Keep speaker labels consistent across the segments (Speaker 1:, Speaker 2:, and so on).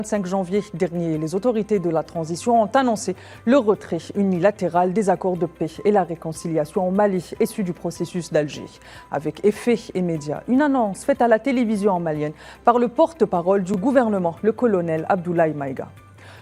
Speaker 1: Le 5 janvier dernier, les autorités de la transition ont annoncé le retrait unilatéral des accords de paix et la réconciliation au Mali, issus du processus d'Alger. Avec effet immédiat, une annonce faite à la télévision malienne par le porte-parole du gouvernement, le colonel Abdoulaye Maïga.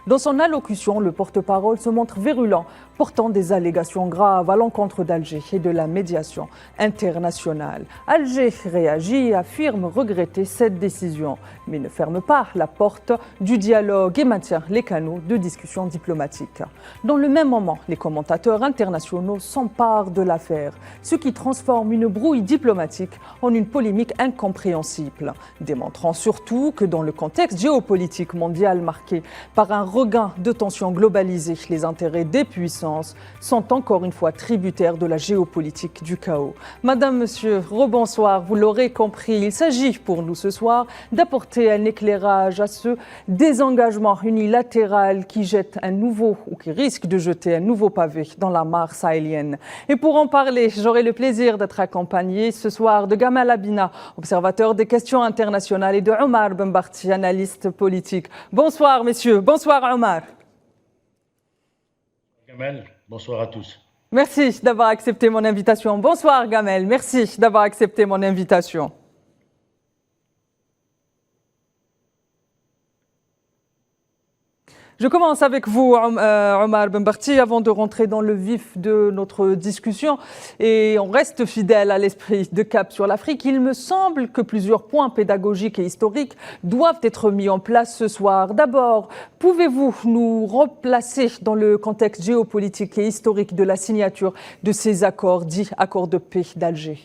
Speaker 1: Dans son allocution, le porte-parole se montre virulent, portant des allégations graves à l'encontre d'Alger et de la médiation internationale. Alger réagit et affirme regretter cette décision, mais ne ferme pas la porte du dialogue et maintient les canaux de discussion diplomatique. Dans le même moment, les commentateurs internationaux s'emparent de l'affaire, ce qui transforme une brouille diplomatique en une polémique incompréhensible, démontrant surtout que dans le contexte géopolitique mondial marqué par un regain de tensions globalisées, les intérêts des puissances sont encore une fois tributaires de la géopolitique du chaos. Madame, monsieur, rebonsoir, vous l'aurez compris, il s'agit pour nous ce soir d'apporter un éclairage à ce désengagement unilatéral qui jette un nouveau, ou qui risque de jeter un nouveau pavé dans la mare sahélienne. Et pour en parler, j'aurai le plaisir d'être accompagné ce soir de Gamal Abina, observateur des questions internationales, et de Omar Benbarti, analyste politique. Bonsoir messieurs, bonsoir Omar.
Speaker 2: Gamel, bonsoir à tous.
Speaker 1: Merci d'avoir accepté mon invitation. Bonsoir Gamel, merci d'avoir accepté mon invitation. Je commence avec vous, Omar Benbarti, avant de rentrer dans le vif de notre discussion. Et on reste fidèle à l'esprit de Cap sur l'Afrique. Il me semble que plusieurs points pédagogiques et historiques doivent être mis en place ce soir. D'abord, pouvez-vous nous replacer dans le contexte géopolitique et historique de la signature de ces accords, dits accords de paix d'Alger?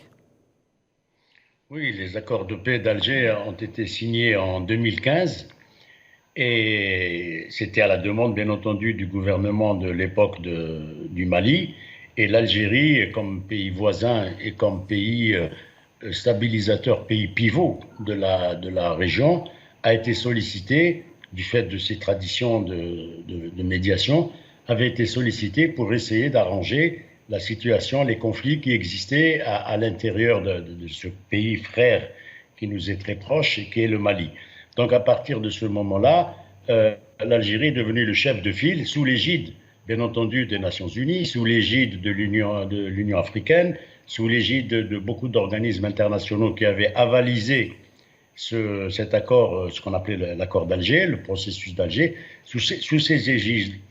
Speaker 2: Oui, les accords de paix d'Alger ont été signés en 2015. Et c'était à la demande, bien entendu, du gouvernement de l'époque du Mali. Et l'Algérie, comme pays voisin et comme pays stabilisateur, pays pivot de la région, a été sollicité, du fait de ses traditions de médiation, avait été sollicité pour essayer d'arranger la situation, les conflits qui existaient à l'intérieur de ce pays frère qui nous est très proche et qui est le Mali. Donc à partir de ce moment-là, l'Algérie est devenue le chef de file sous l'égide, bien entendu, des Nations Unies, sous l'égide de l'Union africaine, sous l'égide de beaucoup d'organismes internationaux qui avaient avalisé cet accord, ce qu'on appelait l'accord d'Alger, le processus d'Alger. Sous ces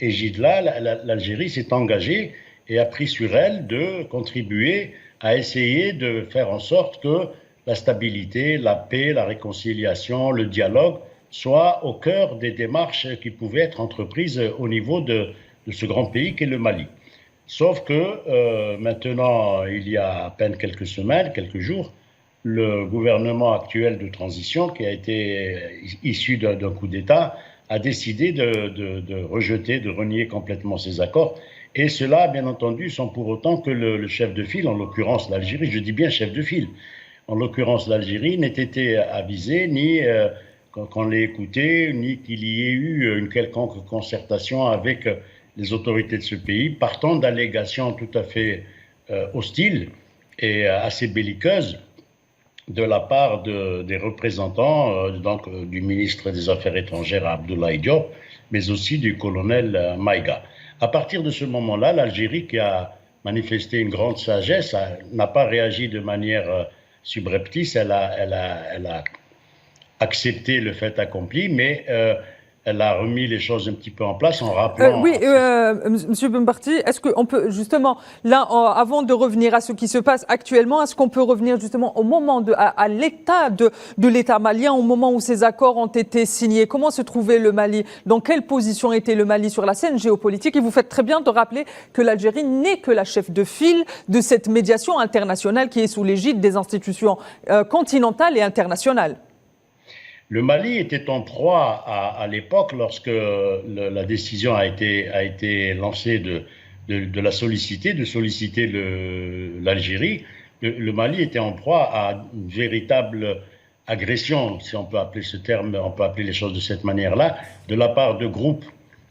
Speaker 2: égides-là, l'Algérie s'est engagée et a pris sur elle de contribuer à essayer de faire en sorte que la stabilité, la paix, la réconciliation, le dialogue soient au cœur des démarches qui pouvaient être entreprises au niveau de ce grand pays qu'est le Mali. Sauf que maintenant, il y a à peine quelques semaines, quelques jours, le gouvernement actuel de transition, qui a été issu d'un coup d'État, a décidé de rejeter, de renier complètement ces accords. Et cela, bien entendu, sans pour autant que le chef de file, en l'occurrence l'Algérie, je dis bien chef de file, en l'occurrence l'Algérie, n'ait été avisé, ni qu'on l'ait écouté, ni qu'il y ait eu une quelconque concertation avec les autorités de ce pays, partant d'allégations tout à fait hostiles et assez belliqueuses de la part des représentants du ministre des Affaires étrangères Abdoulaye Diop, mais aussi du colonel Maïga. À partir de ce moment-là, l'Algérie, qui a manifesté une grande sagesse, n'a pas réagi de manière subreptice, elle a accepté le fait accompli, mais elle a remis les choses un petit peu en place en rappelant...
Speaker 1: Monsieur Benbarti, est-ce qu'on peut justement, là, avant de revenir à ce qui se passe actuellement, est-ce qu'on peut revenir justement au moment à l'état de l'État malien, au moment où ces accords ont été signés? Comment se trouvait le Mali? Dans quelle position était le Mali sur la scène géopolitique? Et vous faites très bien de rappeler que l'Algérie n'est que la chef de file de cette médiation internationale qui est sous l'égide des institutions continentales et internationales.
Speaker 2: Le Mali était en proie à l'époque, lorsque la décision a été lancée de la solliciter, l'Algérie. Le Mali était en proie à une véritable agression, si on peut appeler ce terme, on peut appeler les choses de cette manière-là, de la part de groupes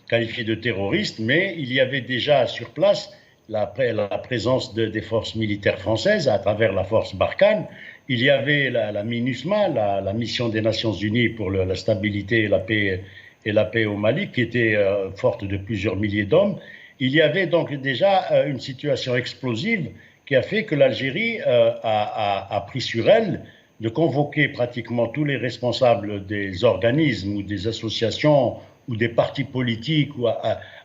Speaker 2: qualifiés de terroristes, mais il y avait déjà sur place la présence des forces militaires françaises à travers la force Barkhane. Il y avait la MINUSMA, la mission des Nations Unies pour la stabilité, la paix et la paix au Mali, qui était forte de plusieurs milliers d'hommes, il y avait donc déjà une situation explosive qui a fait que l'Algérie a pris sur elle de convoquer pratiquement tous les responsables des organismes ou des associations ou des partis politiques, ou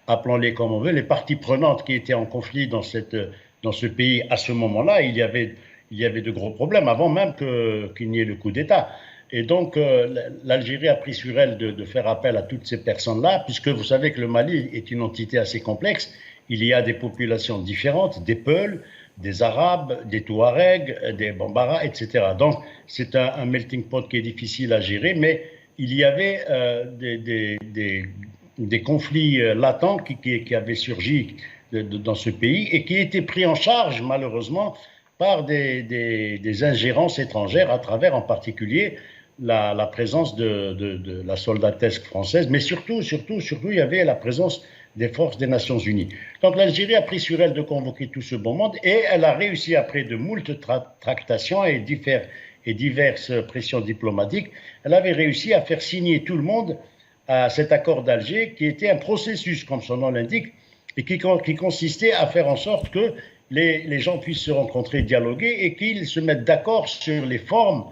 Speaker 2: appelons-les comme on veut, les parties prenantes qui étaient en conflit dans ce pays à ce moment-là. Il y avait de gros problèmes avant même qu'il n'y ait le coup d'État. Et donc, l'Algérie a pris sur elle de faire appel à toutes ces personnes-là, puisque vous savez que le Mali est une entité assez complexe. Il y a des populations différentes, des Peuls, des Arabes, des Touaregs, des Bambara, etc. Donc, c'est un melting pot qui est difficile à gérer, mais il y avait des conflits latents qui avaient surgi dans ce pays et qui étaient pris en charge, malheureusement, par des ingérences étrangères à travers, en particulier, la présence de la soldatesque française, mais surtout, il y avait la présence des forces des Nations Unies. Donc l'Algérie a pris sur elle de convoquer tout ce bon monde et elle a réussi, après de moultes tractations et diverses pressions diplomatiques, elle avait réussi à faire signer tout le monde à cet accord d'Alger qui était un processus, comme son nom l'indique, et qui consistait à faire en sorte que les gens puissent se rencontrer, dialoguer et qu'ils se mettent d'accord sur les formes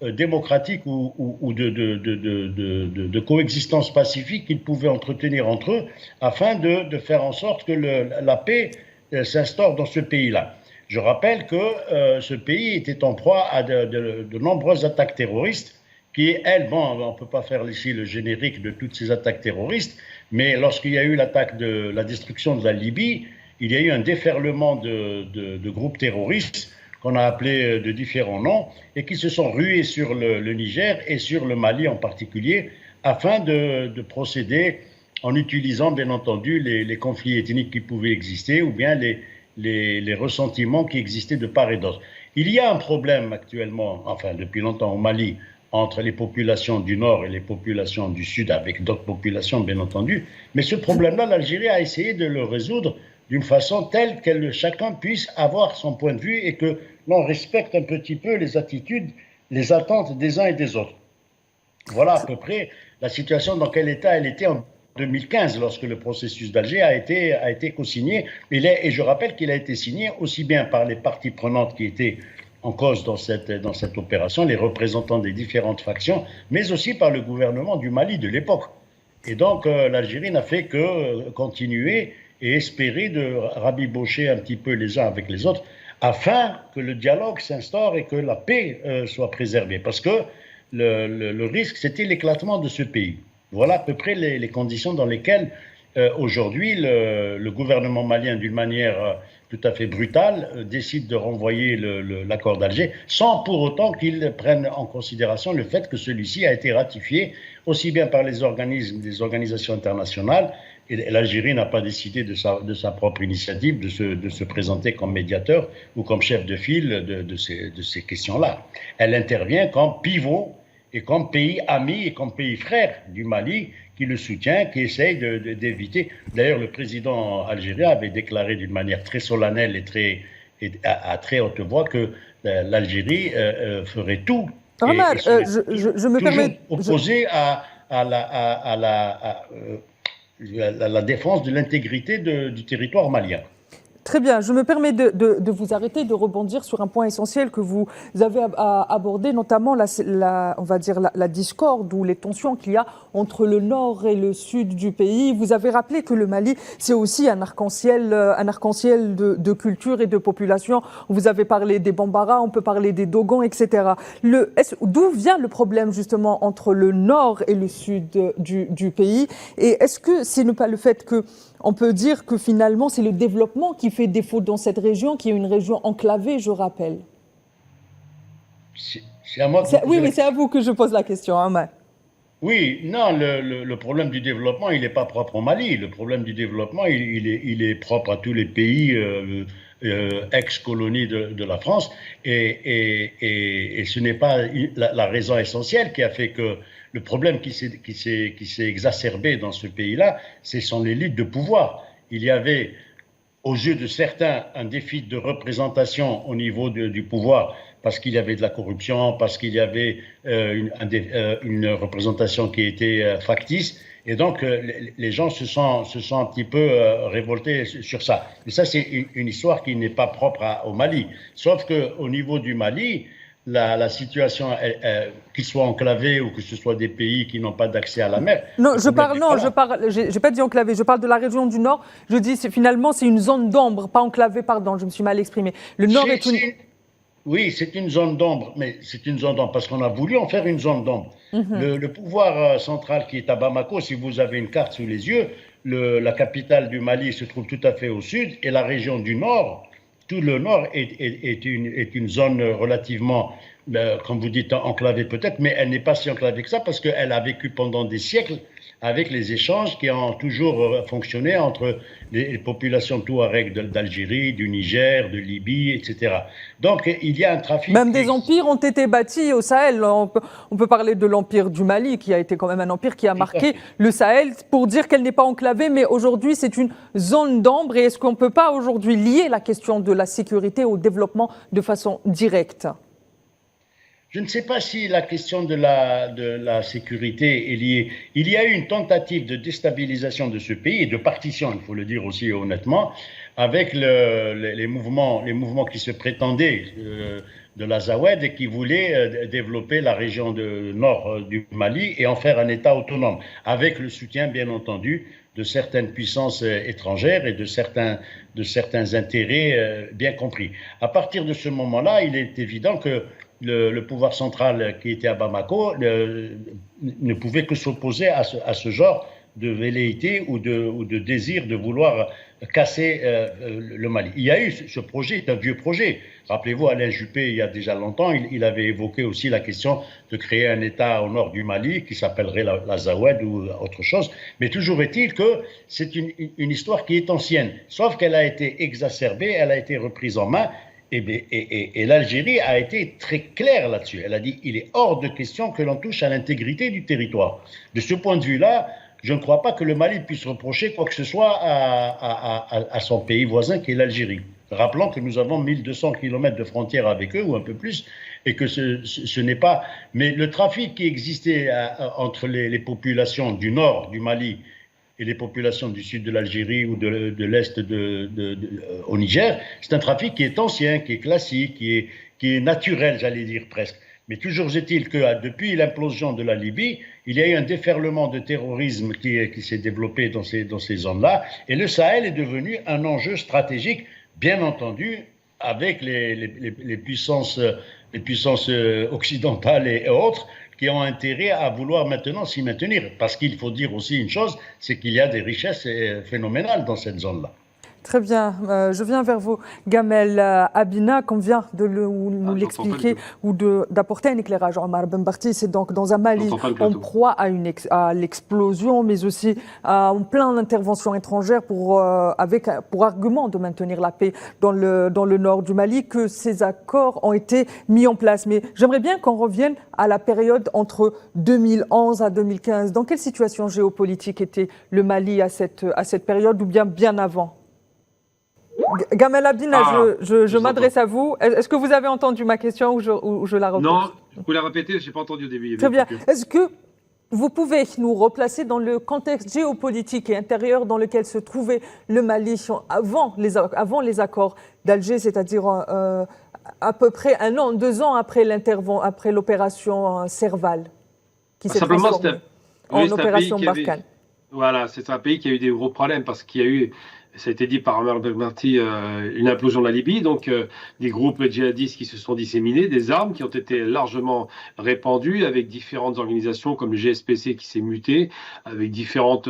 Speaker 2: démocratiques ou de coexistence pacifique qu'ils pouvaient entretenir entre eux afin de faire en sorte que la paix s'instaure dans ce pays-là. Je rappelle que ce pays était en proie à de nombreuses attaques terroristes qui, elles, on ne peut pas faire ici le générique de toutes ces attaques terroristes, mais lorsqu'il y a eu la destruction de la Libye, il y a eu un déferlement de groupes terroristes qu'on a appelés de différents noms et qui se sont rués sur le Niger et sur le Mali en particulier afin de procéder en utilisant bien entendu les conflits ethniques qui pouvaient exister ou bien les ressentiments qui existaient de part et d'autre. Il y a un problème actuellement, enfin depuis longtemps au Mali, entre les populations du Nord et les populations du Sud, avec d'autres populations bien entendu, mais ce problème-là, l'Algérie a essayé de le résoudre d'une façon telle que chacun puisse avoir son point de vue et que l'on respecte un petit peu les attitudes, les attentes des uns et des autres. Voilà à peu près la situation dans quel état elle était en 2015 lorsque le processus d'Alger a été co-signé. Et je rappelle qu'il a été signé aussi bien par les parties prenantes qui étaient en cause dans cette opération, les représentants des différentes factions, mais aussi par le gouvernement du Mali de l'époque. Et donc l'Algérie n'a fait que continuer et espérer de rabibocher un petit peu les uns avec les autres afin que le dialogue s'instaure et que la paix soit préservée. Parce que le risque, c'était l'éclatement de ce pays. Voilà à peu près les conditions dans lesquelles aujourd'hui le gouvernement malien, d'une manière tout à fait brutale, décide de renvoyer l'accord d'Alger sans pour autant qu'il prenne en considération le fait que celui-ci a été ratifié aussi bien par des organisations internationales. Et l'Algérie n'a pas décidé de sa propre initiative de se présenter comme médiateur ou comme chef de file de ces questions-là. Elle intervient comme pivot et comme pays ami et comme pays frère du Mali qui le soutient, qui essaye d'éviter. D'ailleurs, le président algérien avait déclaré d'une manière très solennelle et à très haute voix que l'Algérie ferait tout.
Speaker 1: Ramad, je me permets...
Speaker 2: opposé à la défense de l'intégrité du territoire malien.
Speaker 1: Très bien, je me permets de vous arrêter, de rebondir sur un point essentiel que vous avez abordé, notamment on va dire la discorde ou les tensions qu'il y a entre le nord et le sud du pays. Vous avez rappelé que le Mali, c'est aussi un arc-en-ciel de culture et de population. Vous avez parlé des Bambara, on peut parler des Dogons, etc. D'où vient le problème justement entre le nord et le sud du pays? Et est-ce que ce n'est pas le fait qu'on peut dire que finalement c'est le développement qui fait défaut dans cette région, qui est une région enclavée, je rappelle?
Speaker 2: C'est à moi que
Speaker 1: oui, mais c'est à vous que je pose la question, hein,
Speaker 2: Oui, non, le problème du développement, il n'est pas propre au Mali. Le problème du développement, il est propre à tous les pays ex-colonies de la France. Et ce n'est pas la raison essentielle qui a fait que le problème qui s'est exacerbé dans ce pays-là, ce sont les luttes de pouvoir. Il y avait, aux yeux de certains, un déficit de représentation au niveau du pouvoir parce qu'il y avait de la corruption, parce qu'il y avait une représentation qui était factice. Et donc, les gens se sont un petit peu révoltés sur ça. Mais ça, c'est une histoire qui n'est pas propre au Mali. Sauf qu'au niveau du Mali, la situation, qu'il soit enclavé ou que ce soit des pays qui n'ont pas d'accès à la mer.
Speaker 1: Non, j'ai pas dit enclavé, je parle de la région du Nord. Je dis, finalement, c'est une zone d'ombre, pas enclavé, pardon, je me suis mal exprimé. Le Nord est une...
Speaker 2: Oui, c'est une zone d'ombre, mais c'est une zone d'ombre parce qu'on a voulu en faire une zone d'ombre. Le pouvoir central qui est à Bamako, si vous avez une carte sous les yeux, la capitale du Mali se trouve tout à fait au sud et la région du Nord, tout le Nord est une zone relativement, comme vous dites, enclavée peut-être, mais elle n'est pas si enclavée que ça parce qu'elle a vécu pendant des siècles avec les échanges qui ont toujours fonctionné entre les populations touareg d'Algérie, du Niger, de Libye, etc. Donc il y a un trafic...
Speaker 1: Même des empires ont été bâtis au Sahel. On peut parler de l'empire du Mali, qui a été quand même un empire qui a marqué le Sahel, pour dire qu'elle n'est pas enclavée, mais aujourd'hui c'est une zone d'ombre. Et est-ce qu'on ne peut pas aujourd'hui lier la question de la sécurité au développement de façon directe ?
Speaker 2: Je ne sais pas si la question de la sécurité est liée. Il y a eu une tentative de déstabilisation de ce pays et de partition, il faut le dire aussi honnêtement, avec les mouvements qui se prétendaient de l'Azawad et qui voulaient développer la région nord du Mali et en faire un État autonome, avec le soutien, bien entendu, de certaines puissances étrangères et de certains intérêts bien compris. À partir de ce moment-là, il est évident que le pouvoir central qui était à Bamako ne pouvait que s'opposer à ce genre de velléité ou de désir de vouloir casser le Mali. Il y a eu ce projet, c'est un vieux projet. Rappelez-vous, Alain Juppé, il y a déjà longtemps, il avait évoqué aussi la question de créer un État au nord du Mali qui s'appellerait l'Azawad ou autre chose. Mais toujours est-il que c'est une histoire qui est ancienne, sauf qu'elle a été exacerbée, elle a été reprise en main. Et l'Algérie a été très claire là-dessus. Elle a dit il est hors de question que l'on touche à l'intégrité du territoire. De ce point de vue-là, je ne crois pas que le Mali puisse reprocher quoi que ce soit à son pays voisin qui est l'Algérie. Rappelons que nous avons 1200 km de frontières avec eux ou un peu plus et que ce n'est pas... Mais le trafic qui existait entre les populations du nord du Mali et les populations du sud de l'Algérie ou de l'est au Niger, c'est un trafic qui est ancien, qui est classique, qui est naturel, j'allais dire presque. Mais toujours est-il que depuis l'implosion de la Libye, il y a eu un déferlement de terrorisme qui s'est développé dans ces zones-là, et le Sahel est devenu un enjeu stratégique, bien entendu, avec les puissances occidentales et autres, qui ont intérêt à vouloir maintenant s'y maintenir. Parce qu'il faut dire aussi une chose, c'est qu'il y a des richesses phénoménales dans cette zone-là.
Speaker 1: Très bien. Je viens vers vous, Gamel Abina, qu'on vient de nous l'expliquer ou d'apporter un éclairage. Omar Ben Barti, c'est donc dans un Mali en proie à l'explosion, mais aussi en plein d'interventions étrangères pour argument de maintenir la paix dans le nord du Mali, que ces accords ont été mis en place. Mais j'aimerais bien qu'on revienne à la période entre 2011 à 2015. Dans quelle situation géopolitique était le Mali à cette période ou bien avant ? Gamel Abina, je m'adresse à vous. Est-ce que vous avez entendu ma question ou je la répète ?
Speaker 3: Non, vous la répétez, je n'ai pas entendu au début.
Speaker 1: Très bien. Est-ce que vous pouvez nous replacer dans le contexte géopolitique et intérieur dans lequel se trouvait le Mali avant les accords d'Alger, c'est-à-dire à peu près 1 an, 2 ans après l'opération Serval, qui s'est transformée en opération Barkhane ?
Speaker 3: Voilà, c'est un pays qui a eu des gros problèmes parce qu'il y a eu, ça a été dit par Omar Ben Barti, une implosion de la Libye, donc des groupes djihadistes qui se sont disséminés, des armes qui ont été largement répandues avec différentes organisations comme le GSPC qui s'est muté, avec différentes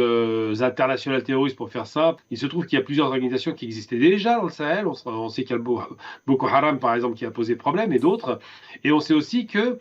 Speaker 3: internationales terroristes pour faire simple. Il se trouve qu'il y a plusieurs organisations qui existaient déjà dans le Sahel. On sait qu'il y a Boko Haram par exemple qui a posé problème et d'autres. Et on sait aussi que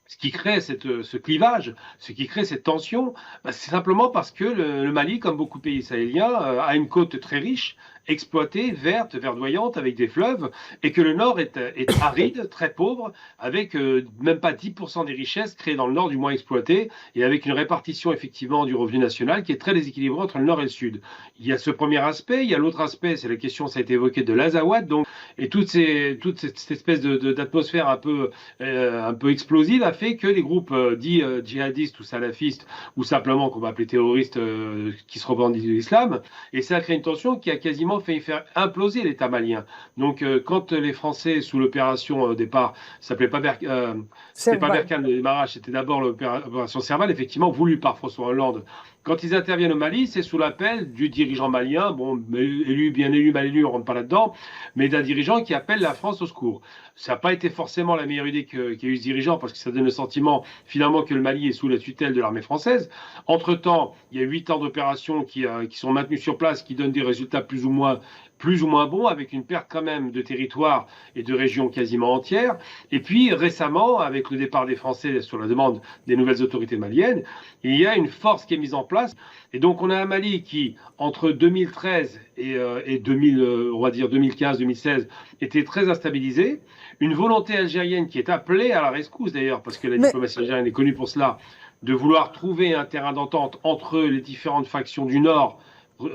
Speaker 3: ce qui crée ce clivage, ce qui crée cette tension, c'est simplement parce que le Mali, comme beaucoup de pays sahéliens, a une côte très riche, exploitée, verte, verdoyante, avec des fleuves, et que le nord est aride, très pauvre, avec même pas 10% des richesses créées dans le nord, du moins exploitées, et avec une répartition effectivement du revenu national qui est très déséquilibrée entre le nord et le sud. Il y a ce premier aspect, il y a l'autre aspect, c'est la question, ça a été évoqué, de l'Azawad, donc, et toute cette espèce d'atmosphère un peu explosive a fait que les groupes dits djihadistes ou salafistes, ou simplement qu'on va appeler terroristes qui se revendiquent de l'islam, et ça a créé une tension qui a quasiment fait faire imploser l'État malien. Donc quand les Français, sous l'opération au départ, ça s'appelait pas c'était pas Berkane le démarrage, c'était d'abord l'opération Serval, effectivement voulue par François Hollande. Quand ils interviennent au Mali, c'est sous l'appel du dirigeant malien, bon, élu, bien élu, mal élu, on rentre pas là-dedans, mais d'un dirigeant qui appelle la France au secours. Ça n'a pas été forcément la meilleure idée qu'a eu ce dirigeant, parce que ça donne le sentiment, finalement, que le Mali est sous la tutelle de l'armée française. Entre-temps, il y a 8 ans d'opérations qui sont maintenues sur place, qui donnent des résultats plus ou moins bons, avec une perte quand même de territoire et de régions quasiment entières. Et puis récemment, avec le départ des Français sur la demande des nouvelles autorités maliennes, il y a une force qui est mise en place. Et donc on a un Mali qui, entre 2013 et 2015-2016, était très instabilisé. Une volonté algérienne qui est appelée à la rescousse d'ailleurs, parce que la diplomatie algérienne est connue pour cela, de vouloir trouver un terrain d'entente entre les différentes factions du Nord,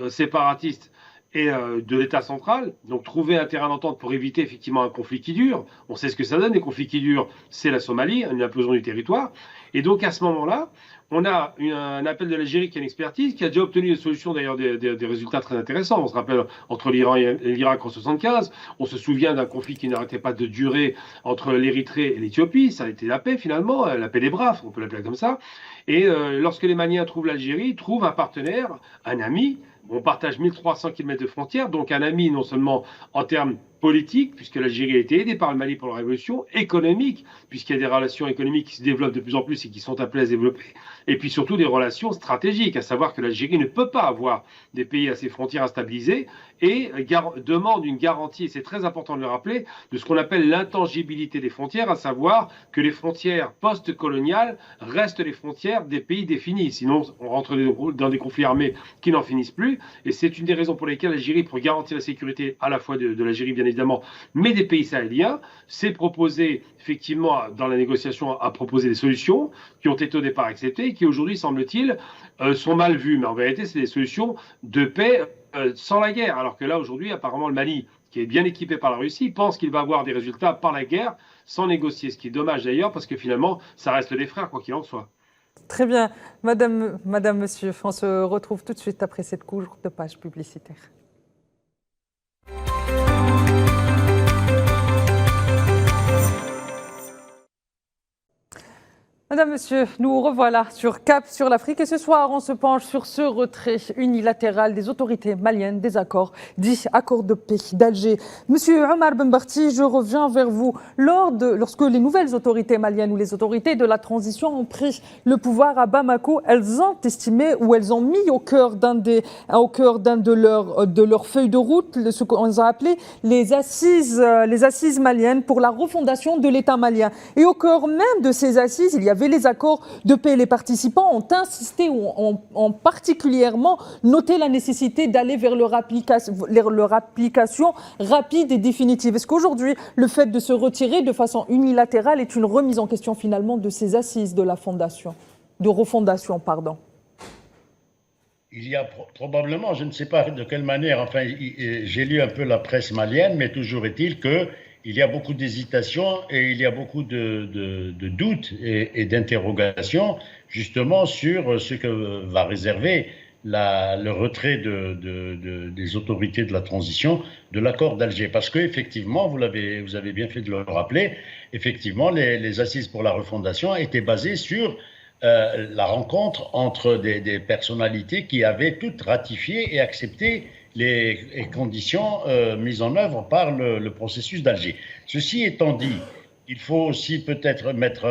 Speaker 3: séparatistes, et de l'État central, donc trouver un terrain d'entente pour éviter effectivement un conflit qui dure. On sait ce que ça donne, les conflits qui durent, c'est la Somalie, une implosion du territoire. Et donc à ce moment-là, on a un appel de l'Algérie qui a une expertise, qui a déjà obtenu une solution, d'ailleurs des résultats très intéressants. On se rappelle entre l'Iran et l'Irak en 1975, on se souvient d'un conflit qui n'arrêtait pas de durer entre l'Érythrée et l'Éthiopie, ça a été la paix finalement, la paix des braves, on peut l'appeler comme ça. Et lorsque les Maliens trouvent l'Algérie, ils trouvent un partenaire, un ami. On partage 1300 km de frontières, donc un ami non seulement en termes politiques, puisque l'Algérie a été aidée par le Mali pour la révolution, économique, puisqu'il y a des relations économiques qui se développent de plus en plus et qui sont appelées à se développer, et puis surtout des relations stratégiques, à savoir que l'Algérie ne peut pas avoir des pays à ses frontières instabilisés et demande une garantie, et c'est très important de le rappeler, de ce qu'on appelle l'intangibilité des frontières, à savoir que les frontières post-coloniales restent les frontières des pays définis, sinon on rentre dans des conflits armés qui n'en finissent plus, et c'est une des raisons pour lesquelles l'Algérie, pour garantir la sécurité à la fois de l'Algérie bien évidemment, mais des pays sahéliens, s'est proposé effectivement dans la négociation à proposer des solutions qui ont été au départ acceptées et qui aujourd'hui, semble-t-il, sont mal vues. Mais en vérité, c'est des solutions de paix sans la guerre. Alors que là, aujourd'hui, apparemment, le Mali, qui est bien équipé par la Russie, pense qu'il va avoir des résultats par la guerre sans négocier. Ce qui est dommage d'ailleurs, parce que finalement, ça reste des frères, quoi qu'il en soit.
Speaker 1: Très bien. Madame, monsieur, on se retrouve tout de suite après cette courte page publicitaire. Madame, monsieur, nous revoilà sur Cap sur l'Afrique et ce soir, on se penche sur ce retrait unilatéral des autorités maliennes des accords dits accords de paix d'Alger. Monsieur Omar Benbarti, je reviens vers vous. Lorsque les nouvelles autorités maliennes ou les autorités de la transition ont pris le pouvoir à Bamako, elles ont estimé ou elles ont mis au cœur d'un de leurs feuilles de route ce qu'on a appelé les assises maliennes pour la refondation de l'État malien. Et au cœur même de ces assises, il y avait les accords de paix. Les participants ont insisté, ont particulièrement noté la nécessité d'aller vers leur application rapide et définitive. Est-ce qu'aujourd'hui, le fait de se retirer de façon unilatérale est une remise en question finalement de ces assises de la refondation, pardon?
Speaker 2: Il y a probablement, je ne sais pas de quelle manière, enfin, j'ai lu un peu la presse malienne, mais toujours est-il que il y a beaucoup d'hésitations et il y a beaucoup de doutes et d'interrogations justement sur ce que va réserver le retrait des autorités de la transition de l'accord d'Alger. Parce qu'effectivement, vous avez bien fait de le rappeler, effectivement, les assises pour la refondation étaient basées sur la rencontre entre des personnalités qui avaient toutes ratifié et accepté les conditions mises en œuvre par le processus d'Alger. Ceci étant dit, il faut aussi peut-être mettre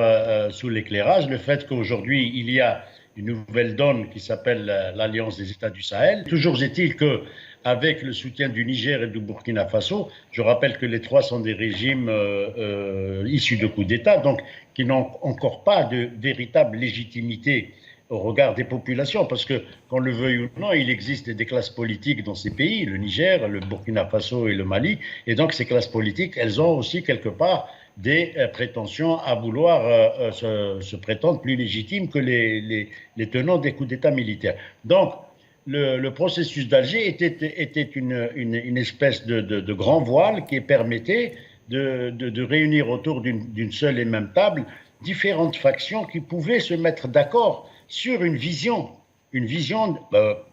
Speaker 2: sous l'éclairage le fait qu'aujourd'hui, il y a une nouvelle donne qui s'appelle l'Alliance des États du Sahel. Toujours est-il qu'avec le soutien du Niger et du Burkina Faso, je rappelle que les trois sont des régimes issus de coups d'État, donc qui n'ont encore pas de véritable légitimité au regard des populations, parce que, qu'on le veuille ou non, il existe des classes politiques dans ces pays, le Niger, le Burkina Faso et le Mali, et donc ces classes politiques, elles ont aussi quelque part des prétentions à vouloir se prétendre plus légitimes que les tenants des coups d'État militaires. Donc, le processus d'Alger était une espèce de grand voile qui permettait de réunir autour d'une seule et même table différentes factions qui pouvaient se mettre d'accord sur une vision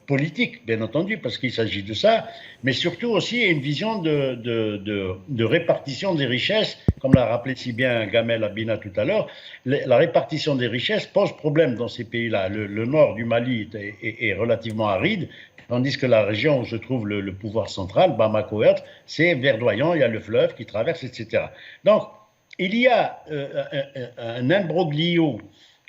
Speaker 2: politique, bien entendu, parce qu'il s'agit de ça, mais surtout aussi une vision de répartition des richesses, comme l'a rappelé si bien Gamel Abina tout à l'heure. La répartition des richesses pose problème dans ces pays-là. Le nord du Mali est relativement aride, tandis que la région où se trouve le pouvoir central, Bamako et autres, c'est verdoyant, il y a le fleuve qui traverse, etc. Donc, il y a un imbroglio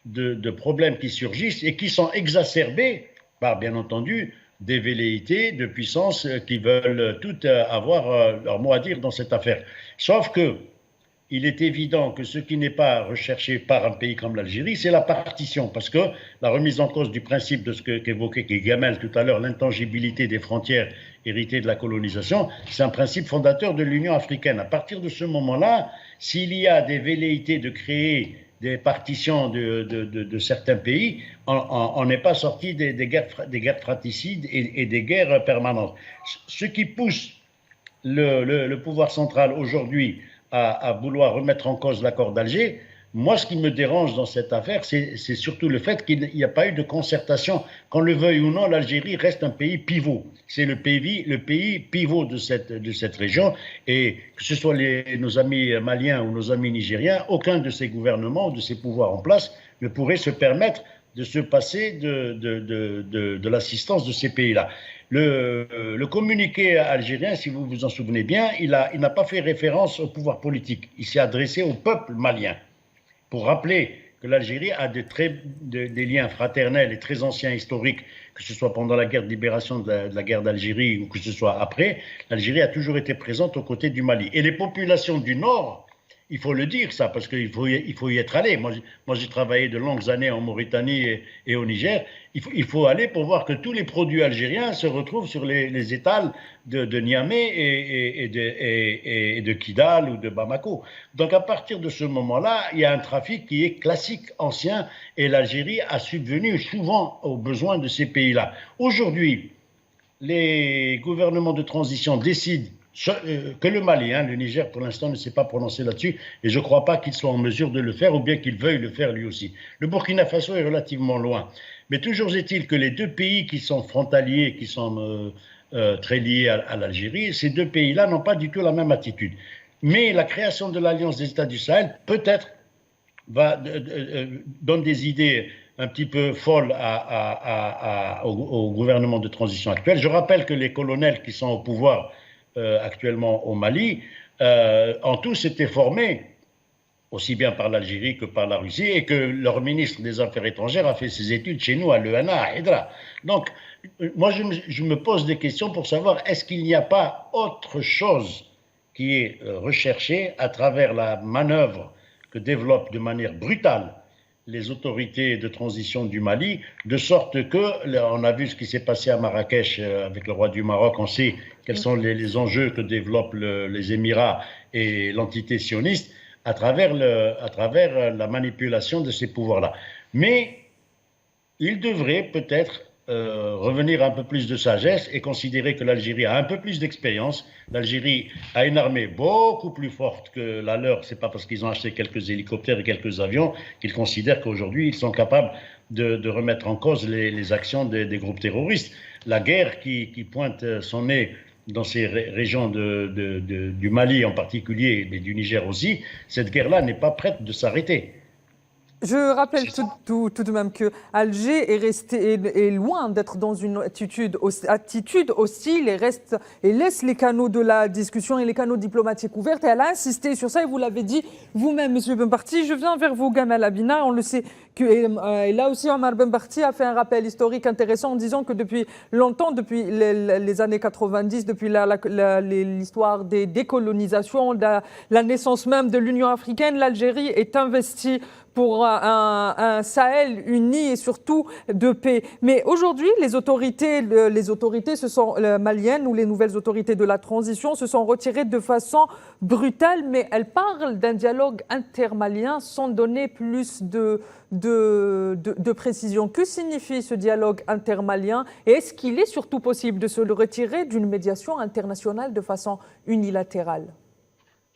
Speaker 2: de problèmes qui surgissent et qui sont exacerbés par, bien entendu, des velléités de puissances qui veulent toutes avoir leur mot à dire dans cette affaire. Sauf que il est évident que ce qui n'est pas recherché par un pays comme l'Algérie, c'est la partition, parce que la remise en cause du principe de ce qu'évoquait Gamel tout à l'heure, l'intangibilité des frontières héritées de la colonisation, c'est un principe fondateur de l'Union africaine. À partir de ce moment-là, s'il y a des velléités de créer des partitions de certains pays, on n'est pas sorti des guerres fratricides et des guerres permanentes. Ce qui pousse le pouvoir central aujourd'hui à vouloir remettre en cause l'accord d'Alger, moi, ce qui me dérange dans cette affaire, c'est surtout le fait qu'il n'y a pas eu de concertation. Qu'on le veuille ou non, l'Algérie reste un pays pivot. C'est le pays pivot de cette région. Et que ce soit nos amis maliens ou nos amis nigériens, aucun de ces gouvernements ou de ces pouvoirs en place ne pourrait se permettre de se passer de l'assistance de ces pays-là. Le communiqué algérien, si vous vous en souvenez bien, il n'a pas fait référence au pouvoir politique. Il s'est adressé au peuple malien pour rappeler que l'Algérie a des liens fraternels et très anciens historiques, que ce soit pendant la guerre de libération de la guerre d'Algérie ou que ce soit après. L'Algérie a toujours été présente aux côtés du Mali. Et les populations du Nord, il faut le dire ça, parce qu'il faut y être allé. Moi, j'ai travaillé de longues années en Mauritanie et au Niger. Il faut aller pour voir que tous les produits algériens se retrouvent sur les étals de Niamey et de Kidal ou de Bamako. Donc à partir de ce moment-là, il y a un trafic qui est classique, ancien, et l'Algérie a subvenu souvent aux besoins de ces pays-là. Aujourd'hui, les gouvernements de transition décident que le Mali, le Niger pour l'instant ne s'est pas prononcé là-dessus et je ne crois pas qu'il soit en mesure de le faire ou bien qu'il veuille le faire lui aussi. Le Burkina Faso est relativement loin. Mais toujours est-il que les deux pays qui sont frontaliers, qui sont très liés à l'Algérie, ces deux pays-là n'ont pas du tout la même attitude. Mais la création de l'Alliance des États du Sahel, peut-être, donne des idées un petit peu folles au gouvernement de transition actuel. Je rappelle que les colonels qui sont au pouvoir actuellement au Mali, en tous étaient formés aussi bien par l'Algérie que par la Russie et que leur ministre des Affaires étrangères a fait ses études chez nous à l'ENA, à Edra. Donc, moi, je me pose des questions pour savoir est-ce qu'il n'y a pas autre chose qui est recherchée à travers la manœuvre que développent de manière brutale les autorités de transition du Mali, de sorte que, on a vu ce qui s'est passé à Marrakech avec le roi du Maroc, on sait quels sont les enjeux que développent les Émirats et l'entité sioniste à travers la manipulation de ces pouvoirs-là. Mais il devrait peut-être revenir un peu plus de sagesse et considérer que l'Algérie a un peu plus d'expérience. L'Algérie a une armée beaucoup plus forte que la leur. C'est pas parce qu'ils ont acheté quelques hélicoptères et quelques avions qu'ils considèrent qu'aujourd'hui ils sont capables de remettre en cause les actions des groupes terroristes. La guerre qui pointe son nez dans ces régions du Mali en particulier, mais du Niger aussi, cette guerre-là n'est pas prête de s'arrêter.
Speaker 1: Je rappelle tout de même que Alger est loin d'être dans une attitude hostile et laisse les canaux de la discussion et les canaux diplomatiques ouverts. Et elle a insisté sur ça et vous l'avez dit vous-même, M. Benbarti. Je viens vers vous, Gamel Abina. On le sait et là aussi, Omar Benbarti a fait un rappel historique intéressant en disant que depuis longtemps, depuis les années 90, depuis l'histoire des décolonisations, la naissance même de l'Union africaine, l'Algérie est investie pour un Sahel uni et surtout de paix. Mais aujourd'hui, les autorités maliennes ou les nouvelles autorités de la transition se sont retirées de façon brutale, mais elles parlent d'un dialogue intermalien sans donner plus de précision. Que signifie ce dialogue intermalien et est-ce qu'il est surtout possible de se le retirer d'une médiation internationale de façon unilatérale ?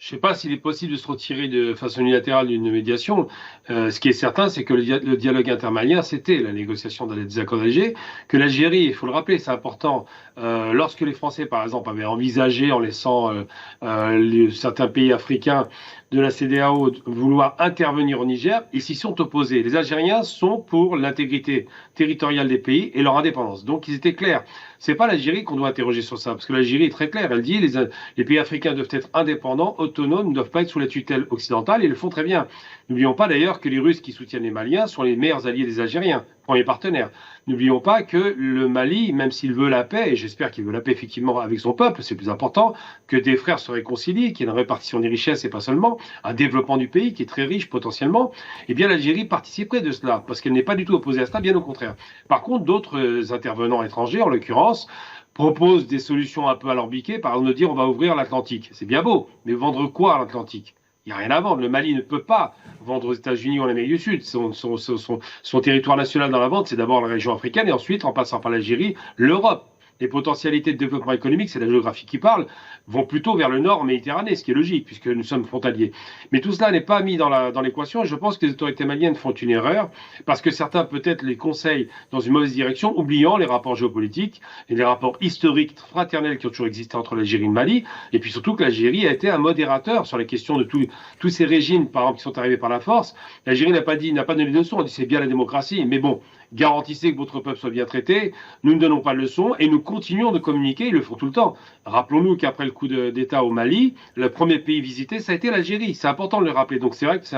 Speaker 3: Je ne sais pas s'il est possible de se retirer de façon unilatérale d'une médiation. Ce qui est certain, c'est que le dialogue intermalien, c'était la négociation des accords d'Alger, que l'Algérie, il faut le rappeler, c'est important, lorsque les Français, par exemple, avaient envisagé, en laissant certains pays africains de la CEDEAO vouloir intervenir au Niger, ils s'y sont opposés. Les Algériens sont pour l'intégrité territoriale des pays et leur indépendance. Donc ils étaient clairs. C'est pas l'Algérie qu'on doit interroger sur ça, parce que l'Algérie est très claire. Elle dit les pays africains doivent être indépendants, autonomes, ne doivent pas être sous la tutelle occidentale, et ils le font très bien. N'oublions pas d'ailleurs que les Russes qui soutiennent les Maliens sont les meilleurs alliés des Algériens, premiers partenaires. N'oublions pas que le Mali, même s'il veut la paix, et j'espère qu'il veut la paix effectivement avec son peuple, c'est plus important, que des frères se réconcilient, qu'il y ait une répartition des richesses et pas seulement, un développement du pays qui est très riche potentiellement, eh bien l'Algérie participerait de cela, parce qu'elle n'est pas du tout opposée à cela, bien au contraire. Par contre, d'autres intervenants étrangers, en l'occurrence, proposent des solutions un peu alambiquées, par exemple de dire on va ouvrir l'Atlantique. C'est bien beau, mais vendre quoi à l'Atlantique? Il n'y a rien à vendre. Le Mali ne peut pas vendre aux États-Unis ou en Amérique du Sud. Son territoire national dans la vente, c'est d'abord la région africaine et ensuite, en passant par l'Algérie, l'Europe. Les potentialités de développement économique, c'est la géographie qui parle, vont plutôt vers le nord Méditerranée, ce qui est logique puisque nous sommes frontaliers. Mais tout cela n'est pas mis dans l'équation et je pense que les autorités maliennes font une erreur parce que certains peut-être les conseillent dans une mauvaise direction, oubliant les rapports géopolitiques et les rapports historiques fraternels qui ont toujours existé entre l'Algérie et le Mali, et puis surtout que l'Algérie a été un modérateur sur la question de tous ces régimes, par exemple, qui sont arrivés par la force. L'Algérie n'a pas donné de leçons, on dit c'est bien la démocratie, mais bon, garantissez que votre peuple soit bien traité, nous ne donnons pas de leçons et nous continuons de communiquer, ils le font tout le temps. Rappelons-nous qu'après le coup d'État au Mali, le premier pays visité, ça a été l'Algérie. C'est important de le rappeler. Donc c'est vrai que c'est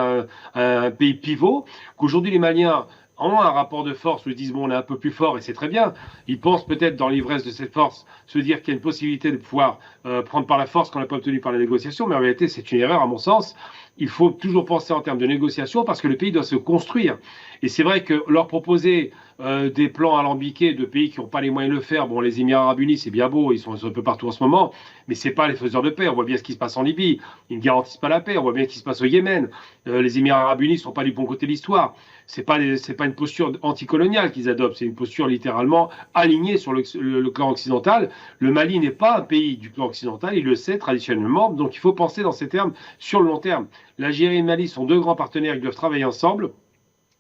Speaker 3: un pays pivot, qu'aujourd'hui les Maliens ont un rapport de force où ils disent bon on est un peu plus fort et c'est très bien. Ils pensent peut-être dans l'ivresse de cette force se dire qu'il y a une possibilité de pouvoir prendre par la force qu'on n'a pas obtenu par la négociation, mais en réalité c'est une erreur à mon sens. Il faut toujours penser en termes de négociation parce que le pays doit se construire. Et c'est vrai que leur proposer des plans alambiqués de pays qui n'ont pas les moyens de le faire, bon les Émirats Arabes Unis c'est bien beau, ils sont un peu partout en ce moment, mais c'est pas les faiseurs de paix. On voit bien ce qui se passe en Libye, ils ne garantissent pas la paix. On voit bien ce qui se passe au Yémen. Les Émirats Arabes Unis ne sont pas du bon côté de l'histoire. C'est pas une posture anticoloniale qu'ils adoptent, c'est une posture littéralement alignée sur le clan occidental. Le Mali n'est pas un pays du clan occidental, il le sait traditionnellement, donc il faut penser dans ces termes sur le long terme. L'Algérie et le Mali sont deux grands partenaires qui doivent travailler ensemble.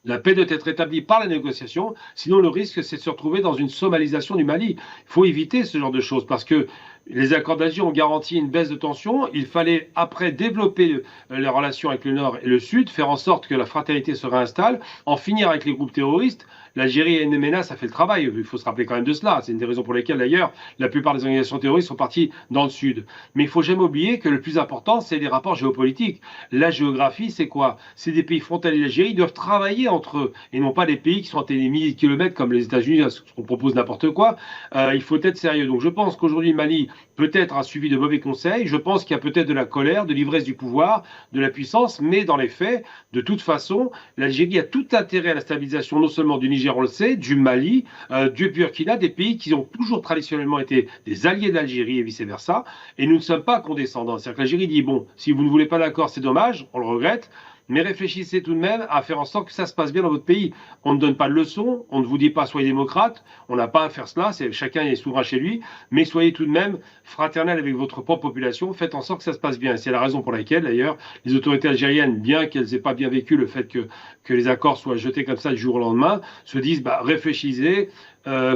Speaker 3: La paix doit être établie par la négociation, sinon le risque c'est de se retrouver dans une somalisation du Mali. Il faut éviter ce genre de choses parce que les accords d'Alger ont garanti une baisse de tension. Il fallait après développer les relations avec le Nord et le Sud, faire en sorte que la fraternité se réinstalle, en finir avec les groupes terroristes. L'Algérie et N'Djamena, ça fait le travail. Il faut se rappeler quand même de cela. C'est une des raisons pour lesquelles, d'ailleurs, la plupart des organisations terroristes sont parties dans le Sud. Mais il faut jamais oublier que le plus important, c'est les rapports géopolitiques. La géographie, c'est quoi? C'est des pays frontaliers de l'Algérie, ils doivent travailler entre eux, et non pas des pays qui sont à des milliers de kilomètres comme les États-Unis, on propose n'importe quoi. Il faut être sérieux. Donc je pense qu'aujourd'hui, le Mali peut-être a suivi de mauvais conseils. Je pense qu'il y a peut-être de la colère, de l'ivresse du pouvoir, de la puissance, mais dans les faits, de toute façon, l'Algérie a tout intérêt à la stabilisation non seulement du Niger, on le sait, du Mali, du Burkina, des pays qui ont toujours traditionnellement été des alliés de l'Algérie et vice-versa. Et nous ne sommes pas condescendants. C'est-à-dire que l'Algérie dit, bon, si vous ne voulez pas d'accord, c'est dommage, on le regrette, mais réfléchissez tout de même à faire en sorte que ça se passe bien dans votre pays. On ne donne pas de leçons, on ne vous dit pas soyez démocrate, on n'a pas à faire cela, chacun est souverain chez lui, mais soyez tout de même fraternel avec votre propre population, faites en sorte que ça se passe bien. C'est la raison pour laquelle, d'ailleurs, les autorités algériennes, bien qu'elles n'aient pas bien vécu le fait que les accords soient jetés comme ça du jour au lendemain, se disent réfléchissez,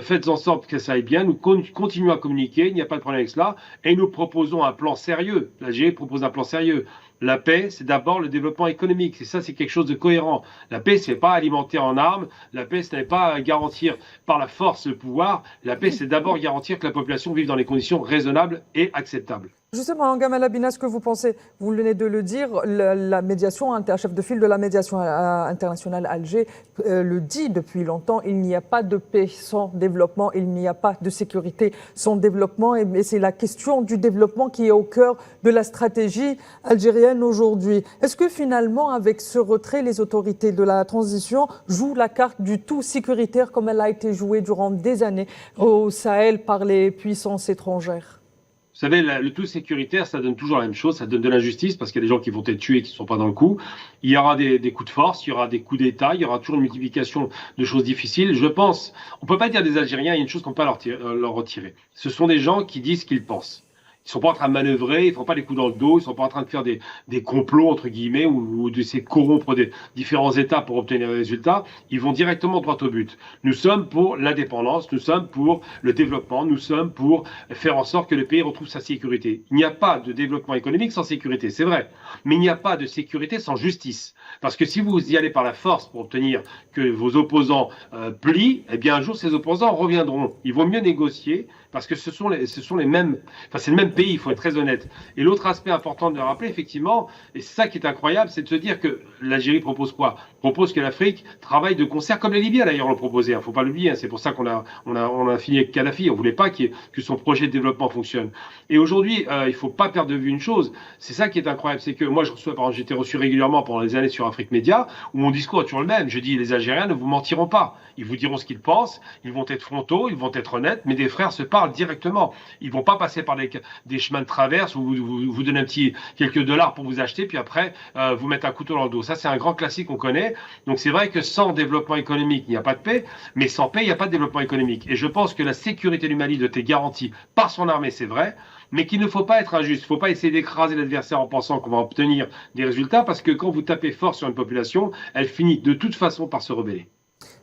Speaker 3: faites en sorte que ça aille bien, nous continuons à communiquer, il n'y a pas de problème avec cela, et nous proposons un plan sérieux. L'Algérie propose un plan sérieux. La paix, c'est d'abord le développement économique. Et ça, c'est quelque chose de cohérent. La paix, ce n'est pas alimenter en armes. La paix, ce n'est pas garantir par la force le pouvoir. La paix, c'est d'abord garantir que la population vive dans les conditions raisonnables et acceptables.
Speaker 1: Justement, Gamal Abina, ce que vous pensez, vous venez de le dire, la médiation, un chef de file de la médiation internationale Alger le dit depuis longtemps, il n'y a pas de paix sans développement, il n'y a pas de sécurité sans développement, et c'est la question du développement qui est au cœur de la stratégie algérienne aujourd'hui. Est-ce que finalement, avec ce retrait, les autorités de la transition jouent la carte du tout sécuritaire comme elle a été jouée durant des années au Sahel par les puissances étrangères ?
Speaker 3: Vous savez, le tout sécuritaire, ça donne toujours la même chose, ça donne de l'injustice parce qu'il y a des gens qui vont être tués et qui ne sont pas dans le coup. Il y aura des coups de force, il y aura des coups d'État, il y aura toujours une multiplication de choses difficiles. Je pense, on ne peut pas dire des Algériens, il y a une chose qu'on ne peut pas leur retirer. Ce sont des gens qui disent ce qu'ils pensent. Ils ne sont pas en train de manœuvrer, ils ne font pas des coups dans le dos, ils ne sont pas en train de faire des complots, entre guillemets, ou d'essayer de corrompre des différents États pour obtenir des résultats. Ils vont directement droit au but. Nous sommes pour l'indépendance, nous sommes pour le développement, nous sommes pour faire en sorte que le pays retrouve sa sécurité. Il n'y a pas de développement économique sans sécurité, c'est vrai. Mais il n'y a pas de sécurité sans justice. Parce que si vous y allez par la force pour obtenir que vos opposants plient, eh bien un jour ces opposants reviendront. Il vaut mieux négocier parce que ce sont les mêmes, enfin c'est le même pays, il faut être très honnête. Et l'autre aspect important de le rappeler, effectivement, et c'est ça qui est incroyable, c'est de se dire que l'Algérie propose quoi? Propose que l'Afrique travaille de concert, comme les Libyens d'ailleurs l'ont proposé, il ne faut pas l'oublier, c'est pour ça qu'on a fini avec Kadhafi, on ne voulait pas que son projet de développement fonctionne. Et aujourd'hui, il ne faut pas perdre de vue une chose, c'est ça qui est incroyable, c'est que moi par exemple, j'étais reçu régulièrement pendant des années sur Afrique Média, où mon discours est toujours le même, je dis les Algériens ne vous mentiront pas, ils vous diront ce qu'ils pensent, ils vont être frontaux, ils vont être honnêtes, mais des frères se parlent directement. Ils ne vont pas passer par des chemins de traverse où vous donnez quelques dollars pour vous acheter, puis après vous mettre un couteau dans le dos. Ça, c'est un grand classique qu'on connaît. Donc c'est vrai que sans développement économique, il n'y a pas de paix, mais sans paix, il n'y a pas de développement économique. Et je pense que la sécurité du Mali doit être garantie par son armée, c'est vrai, mais qu'il ne faut pas être injuste. Il ne faut pas essayer d'écraser l'adversaire en pensant qu'on va obtenir des résultats, parce que quand vous tapez fort sur une population, elle finit de toute façon par se rebeller.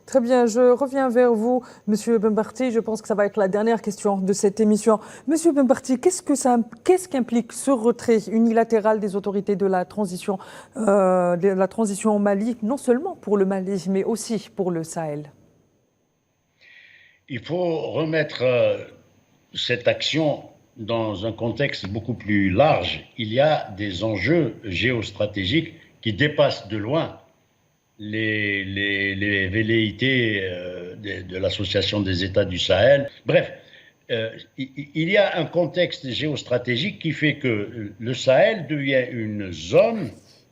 Speaker 1: Très bien, je reviens vers vous, Monsieur Benbarti. Je pense que ça va être la dernière question de cette émission. Monsieur Benbarti, qu'est-ce qu'implique ce retrait unilatéral des autorités de la transition au Mali, non seulement pour le Mali, mais aussi pour le Sahel?
Speaker 2: Il faut remettre cette action dans un contexte beaucoup plus large. Il y a des enjeux géostratégiques qui dépassent de loin les velléités de l'Association des États du Sahel. Bref, il y a un contexte géostratégique qui fait que le Sahel devient une zone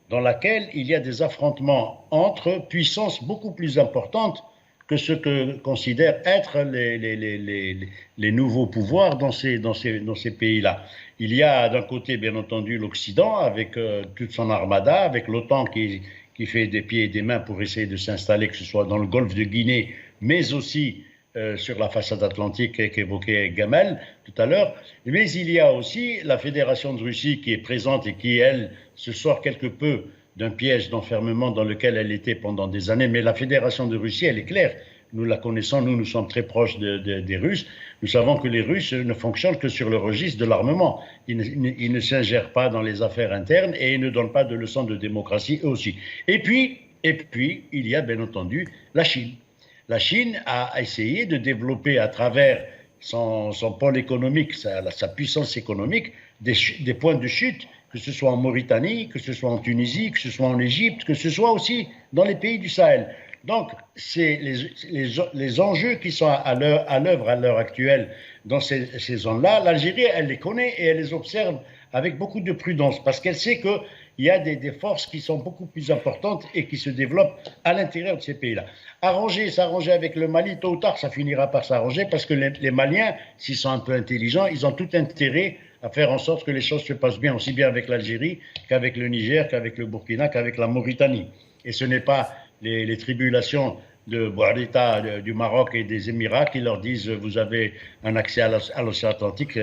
Speaker 2: dans laquelle il y a des affrontements entre puissances beaucoup plus importantes que ce que considèrent être les nouveaux pouvoirs dans ces pays-là. Il y a d'un côté, bien entendu, l'Occident avec toute son armada, avec l'OTAN qui fait des pieds et des mains pour essayer de s'installer, que ce soit dans le golfe de Guinée, mais aussi sur la façade atlantique qu'évoquait Gamel tout à l'heure. Mais il y a aussi la Fédération de Russie qui est présente et qui, elle, se sort quelque peu d'un piège d'enfermement dans lequel elle était pendant des années. Mais la Fédération de Russie, elle est claire. Nous la connaissons, nous sommes très proches des Russes. Nous savons que les Russes ne fonctionnent que sur le registre de l'armement. Ils ne s'ingèrent pas dans les affaires internes et ils ne donnent pas de leçons de démocratie eux aussi. Et puis, il y a bien entendu la Chine. La Chine a essayé de développer à travers son pôle économique, sa puissance économique, des points de chute, que ce soit en Mauritanie, que ce soit en Tunisie, que ce soit en Égypte, que ce soit aussi dans les pays du Sahel. Donc, c'est les enjeux qui sont à l'œuvre à l'heure actuelle dans ces zones-là. L'Algérie, elle les connaît et elle les observe avec beaucoup de prudence parce qu'elle sait qu'il y a des forces qui sont beaucoup plus importantes et qui se développent à l'intérieur de ces pays-là. S'arranger avec le Mali, tôt ou tard, ça finira par s'arranger parce que les Maliens, s'ils sont un peu intelligents, ils ont tout intérêt à faire en sorte que les choses se passent bien, aussi bien avec l'Algérie qu'avec le Niger, qu'avec le Burkina, qu'avec la Mauritanie. Et ce n'est pas les tribulations de Boarita, du Maroc et des Émirats qui leur disent vous avez un accès à l'océan Atlantique.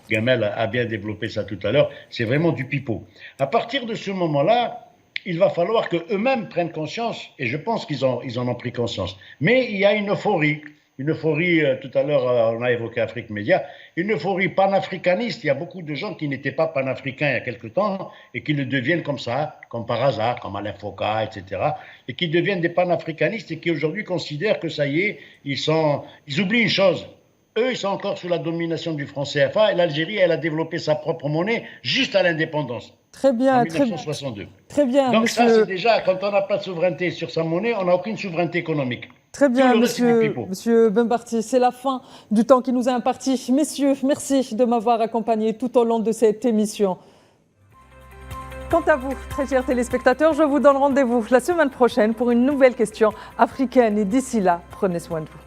Speaker 2: Gamel a bien développé ça tout à l'heure. C'est vraiment du pipeau. À partir de ce moment-là, il va falloir qu'eux-mêmes prennent conscience, et je pense qu'ils en ont pris conscience. Mais il y a une euphorie, tout à l'heure on a évoqué Afrique Média, une euphorie panafricaniste. Il y a beaucoup de gens qui n'étaient pas panafricains il y a quelque temps et qui le deviennent comme ça, comme par hasard, comme Alain Foka, etc. Et qui deviennent des panafricanistes et qui aujourd'hui considèrent que ça y est, ils oublient une chose. Eux, ils sont encore sous la domination du franc CFA et l'Algérie, elle a développé sa propre monnaie juste à l'indépendance.
Speaker 1: Très bien,
Speaker 2: en 1962.
Speaker 1: Très bien.
Speaker 2: Donc ça, c'est déjà, quand on n'a pas de souveraineté sur sa monnaie, on n'a aucune souveraineté économique.
Speaker 1: Très bien, monsieur Benbarti, c'est la fin du temps qui nous est imparti. Messieurs, merci de m'avoir accompagné tout au long de cette émission. Quant à vous, très chers téléspectateurs, je vous donne rendez-vous la semaine prochaine pour une nouvelle question africaine. Et d'ici là, prenez soin de vous.